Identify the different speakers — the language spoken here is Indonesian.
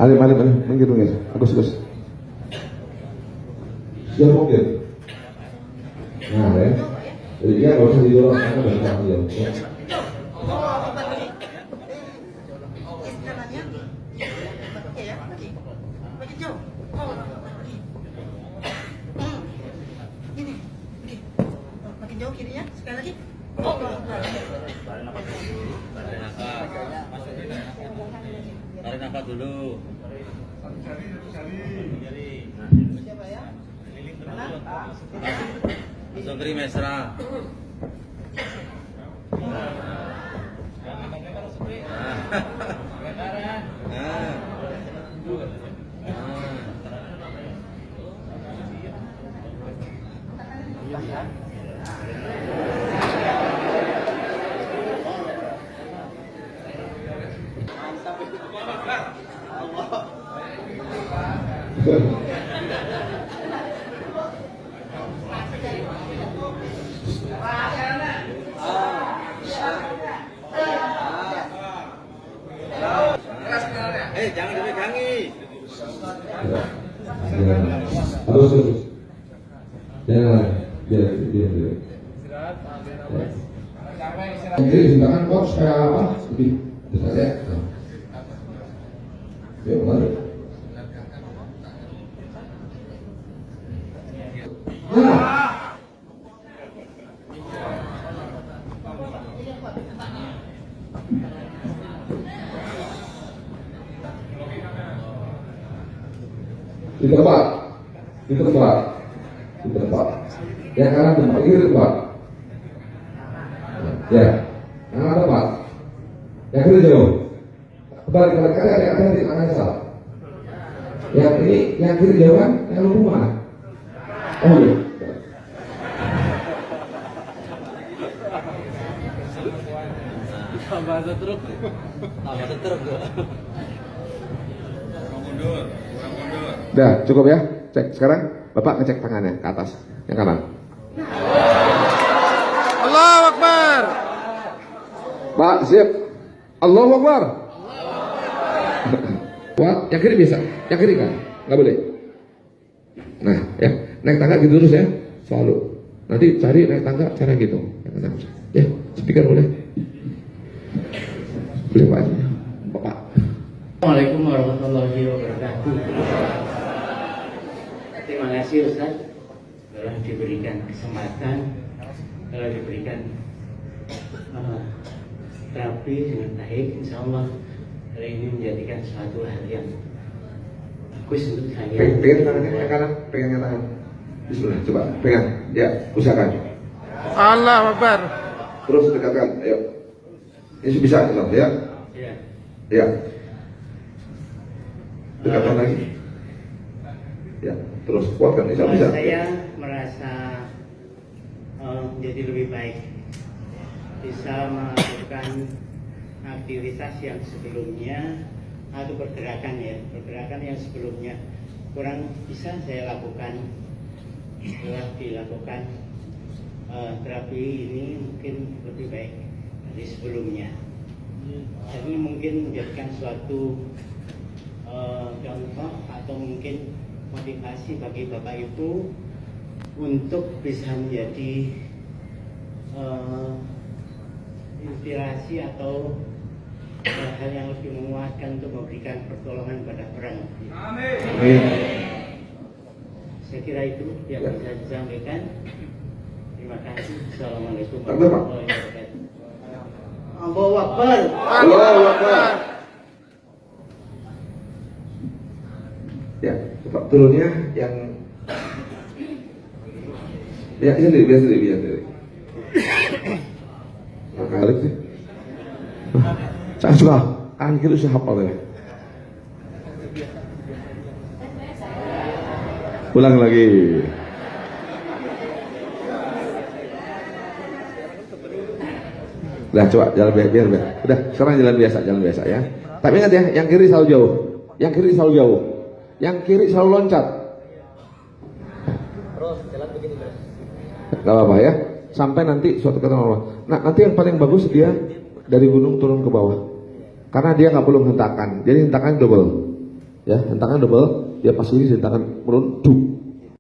Speaker 1: Alim, minggir. Agus. Siap mobil. Nah, ya. Jadi dia nggak usah didorong karena banyak mobil. Ya.
Speaker 2: Makin jauh kirinya, sekali lagi.
Speaker 3: Tarik nafas dulu.
Speaker 2: Siapa ya?
Speaker 3: Langsung kiri mesra. Jangan dipegangi.
Speaker 1: Terus. Jangan. Biar. Jadi silakan kok supaya apa? Lebih besar ya. Ya benar. Di tempat. Yang kanan tempat, kiri tempat. Ya, yang kanan tempat. Yang kiri jauh. Kembali hati-hati tangan salah. Yang ini, yang kiri jauh kan, yang lu mana? Oh iya.
Speaker 3: Bahasa truk. Mundur.
Speaker 1: Udah, cukup ya. Cek sekarang, Bapak ngecek tangannya ke atas, yang kanan.
Speaker 4: Allahu Akbar.
Speaker 1: Pak, siap. Allahu Akbar. Wah, yang kiri bisa, yang kiri kan, nggak boleh. Nah, ya, naik tangga gitu terus ya, selalu. Nanti cari naik tangga cara gitu. Ya, speaker boleh. Boleh Pak. Bapak.
Speaker 5: Assalamualaikum warahmatullahi wabarakatuh. Terima kasih Ustaz telah diberikan kesempatan, telah diberikan terapi dengan baik. Insya Allah hari ini menjadikan suatu hal yang bagus untuk saya.
Speaker 1: Pegang tangannya yang kanan, pegang yang tangan. Bismillah, coba pegang. Ya, usahakan.
Speaker 4: Allahu Akbar.
Speaker 1: Terus dekatkan, ayo. Ini bisa, ya?
Speaker 5: Ya.
Speaker 1: Ya. Dekatkan lagi. Ya, terus kuatkan, insya Allah bisa.
Speaker 5: Saya merasa menjadi lebih baik, bisa melakukan aktivitas yang sebelumnya atau pergerakan yang sebelumnya kurang bisa saya lakukan. Setelah dilakukan terapi ini mungkin lebih baik dari sebelumnya. Jadi mungkin menjadikan suatu contoh atau mungkin motivasi bagi Bapak Ibu untuk bisa menjadi inspirasi atau hal yang lebih menguatkan untuk memberikan pertolongan pada orang.
Speaker 1: Amin.
Speaker 5: Saya kira itu yang bisa disampaikan. Terima kasih. Assalamualaikum
Speaker 1: Takbir, Pak.
Speaker 5: warahmatullahi wabarakatuh. Allahu Akbar.
Speaker 1: Allahu Akbar. Ya, Pak turunnya yang ya ini biasa sendiri. Kali sih. Saya suka kan gitu sih hafal ya. Ulang lagi. Udah coba jalan biar. Udah sekarang jalan biasa ya. Tapi ingat ya, yang kiri selalu jauh. Yang kiri selalu loncat.
Speaker 5: Terus jalan begini terus.
Speaker 1: Gak apa-apa ya. Sampai nanti suatu ketemu Allah. Nah nanti yang paling bagus dia dari gunung turun ke bawah. Karena dia nggak perlu hentakan, jadi hentakan double, ya hentakan double, dia pas lagi hentakan turun, duk.